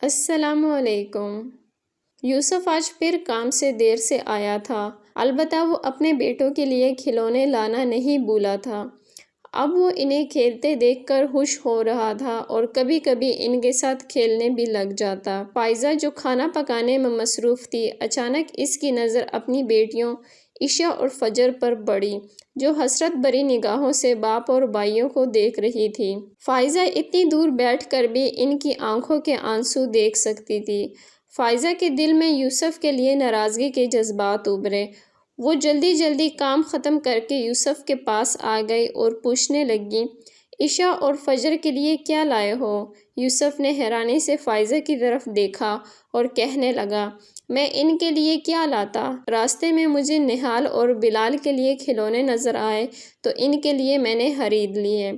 السلام علیکم۔ یوسف آج پھر کام سے دیر سے آیا تھا، البتہ وہ اپنے بیٹوں کے لیے کھلونے لانا نہیں بھولا تھا۔ اب وہ انہیں کھیلتے دیکھ کر خوش ہو رہا تھا اور کبھی کبھی ان کے ساتھ کھیلنے بھی لگ جاتا۔ فائزہ جو کھانا پکانے میں مصروف تھی، اچانک اس کی نظر اپنی بیٹیوں عشاء اور فجر پر پڑی، جو حسرت بھری نگاہوں سے باپ اور بھائیوں کو دیکھ رہی تھی۔ فائزہ اتنی دور بیٹھ کر بھی ان کی آنکھوں کے آنسو دیکھ سکتی تھی۔ فائزہ کے دل میں یوسف کے لیے ناراضگی کے جذبات ابھرے۔ وہ جلدی جلدی کام ختم کر کے یوسف کے پاس آ گئی اور پوچھنے لگی، عشاء اور فجر کے لیے کیا لائے ہو؟ یوسف نے حیرانی سے فائزہ کی طرف دیکھا اور کہنے لگا، میں ان کے لیے کیا لاتا؟ راستے میں مجھے نہال اور بلال کے لیے کھلونے نظر آئے تو ان کے لیے میں نے خرید لیے۔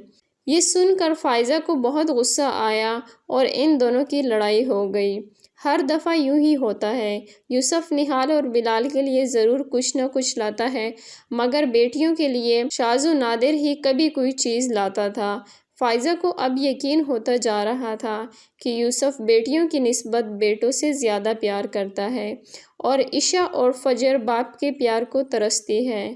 یہ سن کر فائزہ کو بہت غصہ آیا اور ان دونوں کی لڑائی ہو گئی۔ ہر دفعہ یوں ہی ہوتا ہے، یوسف نہال اور بلال کے لیے ضرور کچھ نہ کچھ لاتا ہے، مگر بیٹیوں کے لیے شاذ و نادر ہی کبھی کوئی چیز لاتا تھا۔ فائزہ کو اب یقین ہوتا جا رہا تھا کہ یوسف بیٹیوں کی نسبت بیٹوں سے زیادہ پیار کرتا ہے اور عشاء اور فجر باپ کے پیار کو ترستی ہے۔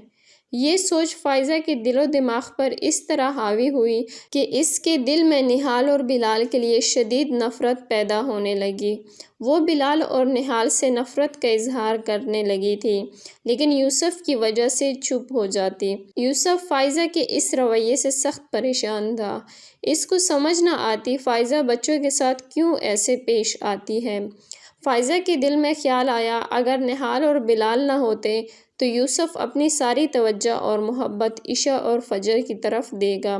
یہ سوچ فائزہ کے دل و دماغ پر اس طرح حاوی ہوئی کہ اس کے دل میں نہال اور بلال کے لیے شدید نفرت پیدا ہونے لگی۔ وہ بلال اور نہال سے نفرت کا اظہار کرنے لگی تھی، لیکن یوسف کی وجہ سے چپ ہو جاتی۔ یوسف فائزہ کے اس رویے سے سخت پریشان تھا۔ اس کو سمجھ نہ آتی فائزہ بچوں کے ساتھ کیوں ایسے پیش آتی ہے۔ فائزہ کے دل میں خیال آیا، اگر نہال اور بلال نہ ہوتے تو یوسف اپنی ساری توجہ اور محبت عشاء اور فجر کی طرف دے گا۔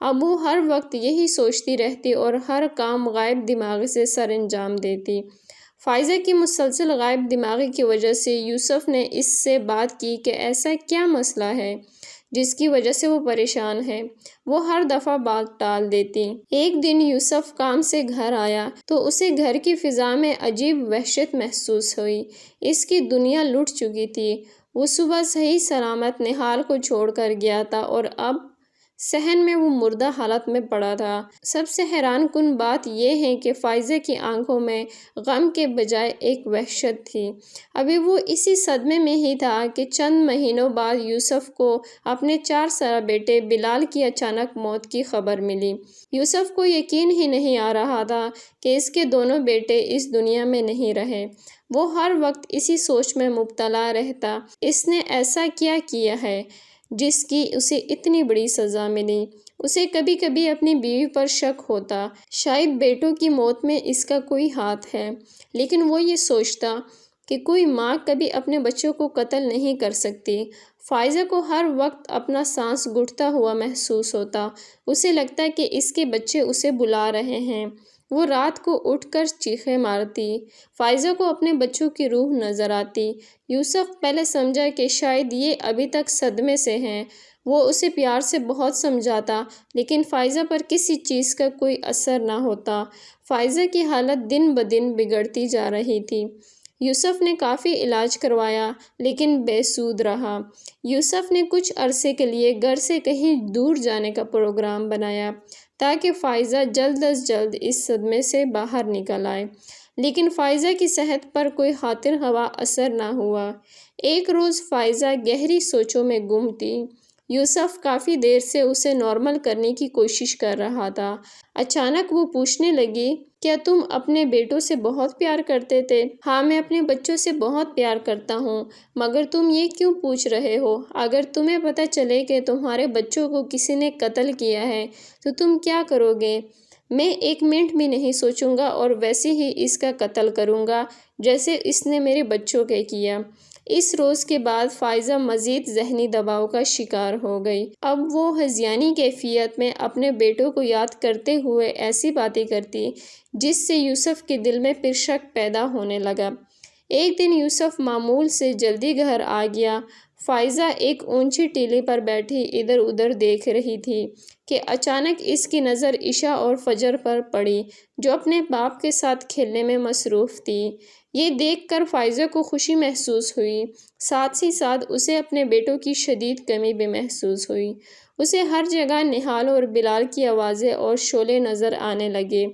اب وہ ہر وقت یہی سوچتی رہتی اور ہر کام غائب دماغی سے سر انجام دیتی۔ فائزہ کی مسلسل غائب دماغی کی وجہ سے یوسف نے اس سے بات کی کہ ایسا کیا مسئلہ ہے جس کی وجہ سے وہ پریشان ہے۔ وہ ہر دفعہ بات ٹال دیتی۔ ایک دن یوسف کام سے گھر آیا تو اسے گھر کی فضا میں عجیب وحشت محسوس ہوئی۔ اس کی دنیا لٹ چکی تھی۔ وہ صبح صحیح سلامت نہال کو چھوڑ کر گیا تھا اور اب صحن میں وہ مردہ حالت میں پڑا تھا۔ سب سے حیران کن بات یہ ہے کہ فائزہ کی آنکھوں میں غم کے بجائے ایک وحشت تھی۔ ابھی وہ اسی صدمے میں ہی تھا کہ چند مہینوں بعد یوسف کو اپنے 4 سالہ بیٹے بلال کی اچانک موت کی خبر ملی۔ یوسف کو یقین ہی نہیں آ رہا تھا کہ اس کے دونوں بیٹے اس دنیا میں نہیں رہے۔ وہ ہر وقت اسی سوچ میں مبتلا رہتا، اس نے ایسا کیا کیا ہے جس کی اسے اتنی بڑی سزا ملی۔ اسے کبھی کبھی اپنی بیوی پر شک ہوتا، شاید بیٹوں کی موت میں اس کا کوئی ہاتھ ہے، لیکن وہ یہ سوچتا کہ کوئی ماں کبھی اپنے بچوں کو قتل نہیں کر سکتی۔ فائزہ کو ہر وقت اپنا سانس گھٹتا ہوا محسوس ہوتا۔ اسے لگتا کہ اس کے بچے اسے بلا رہے ہیں۔ وہ رات کو اٹھ کر چیخیں مارتی۔ فائزہ کو اپنے بچوں کی روح نظر آتی۔ یوسف پہلے سمجھا کہ شاید یہ ابھی تک صدمے سے ہیں۔ وہ اسے پیار سے بہت سمجھاتا، لیکن فائزہ پر کسی چیز کا کوئی اثر نہ ہوتا۔ فائزہ کی حالت دن بدن بگڑتی جا رہی تھی۔ یوسف نے کافی علاج کروایا لیکن بے سود رہا۔ یوسف نے کچھ عرصے کے لیے گھر سے کہیں دور جانے کا پروگرام بنایا تاکہ فائزہ جلد از جلد اس صدمے سے باہر نکل آئے، لیکن فائزہ کی صحت پر کوئی خاطر خواہ اثر نہ ہوا۔ ایک روز فائزہ گہری سوچوں میں گم تھی۔ یوسف کافی دیر سے اسے نارمل کرنے کی کوشش کر رہا تھا۔ اچانک وہ پوچھنے لگی، کیا تم اپنے بیٹوں سے بہت پیار کرتے تھے؟ ہاں، میں اپنے بچوں سے بہت پیار کرتا ہوں، مگر تم یہ کیوں پوچھ رہے ہو؟ اگر تمہیں پتہ چلے کہ تمہارے بچوں کو کسی نے قتل کیا ہے تو تم کیا کرو گے؟ میں 1 منٹ بھی نہیں سوچوں گا اور ویسے ہی اس کا قتل کروں گا جیسے اس نے میرے بچوں کے کیا۔ اس روز کے بعد فائزہ مزید ذہنی دباؤ کا شکار ہو گئی۔ اب وہ ہذیانی کیفیت میں اپنے بیٹوں کو یاد کرتے ہوئے ایسی باتیں کرتی جس سے یوسف کے دل میں پھر شک پیدا ہونے لگا۔ ایک دن یوسف معمول سے جلدی گھر آ گیا۔ فائزہ ایک اونچی ٹیلی پر بیٹھی ادھر ادھر دیکھ رہی تھی کہ اچانک اس کی نظر عشاء اور فجر پر پڑی، جو اپنے باپ کے ساتھ کھیلنے میں مصروف تھی۔ یہ دیکھ کر فائزہ کو خوشی محسوس ہوئی، ساتھ ہی ساتھ اسے اپنے بیٹوں کی شدید کمی بھی محسوس ہوئی۔ اسے ہر جگہ نہال اور بلال کی آوازیں اور شعلے نظر آنے لگے۔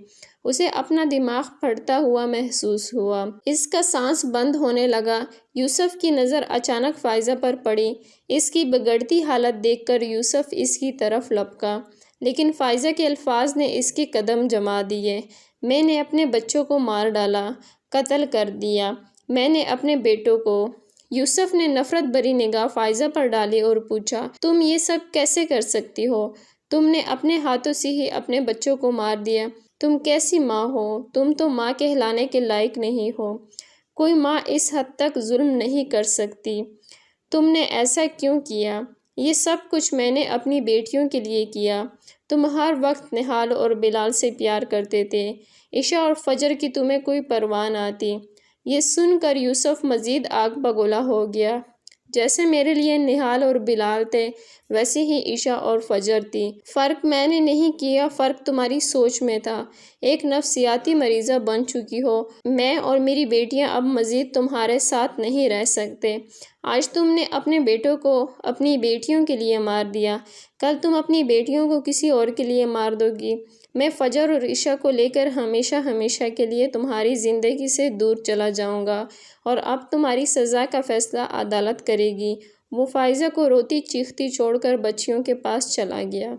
اسے اپنا دماغ پھٹتا ہوا محسوس ہوا۔ اس کا سانس بند ہونے لگا۔ یوسف کی نظر اچانک فائزہ پر پڑی۔ اس کی بگڑتی حالت دیکھ کر یوسف اس کی طرف لپکا، لیکن فائزہ کے الفاظ نے اس کے قدم جما دیے۔ میں نے اپنے بچوں کو مار ڈالا، قتل کر دیا، میں نے اپنے بیٹوں کو۔ یوسف نے نفرت بھری نگاہ فائزہ پر ڈالی اور پوچھا، تم یہ سب کیسے کر سکتی ہو؟ تم نے اپنے ہاتھوں سے ہی اپنے بچوں کو مار دیا۔ تم کیسی ماں ہو؟ تم تو ماں کہلانے کے لائق نہیں ہو۔ کوئی ماں اس حد تک ظلم نہیں کر سکتی۔ تم نے ایسا کیوں کیا؟ یہ سب کچھ میں نے اپنی بیٹیوں کے لیے کیا۔ تم ہر وقت نہال اور بلال سے پیار کرتے تھے۔ عشاء اور فجر کی تمہیں کوئی پرواہ نہ تھی۔ یہ سن کر یوسف مزید آگ بگولا ہو گیا۔ جیسے میرے لیے نہال اور بلال تھے، ویسے ہی عشاء اور فجر تھی۔ فرق میں نے نہیں کیا، فرق تمہاری سوچ میں تھا۔ ایک نفسیاتی مریضہ بن چکی ہو۔ میں اور میری بیٹیاں اب مزید تمہارے ساتھ نہیں رہ سکتے۔ آج تم نے اپنے بیٹوں کو اپنی بیٹیوں کے لیے مار دیا، کل تم اپنی بیٹیوں کو کسی اور کے لیے مار دو گی۔ میں فجر اور عشاء کو لے کر ہمیشہ ہمیشہ کے لیے تمہاری زندگی سے دور چلا جاؤں گا، اور اب تمہاری سزا کا فیصلہ عدالت کرے گی۔ وہ فائزہ کو روتی چیختی چھوڑ کر بچیوں کے پاس چلا گیا۔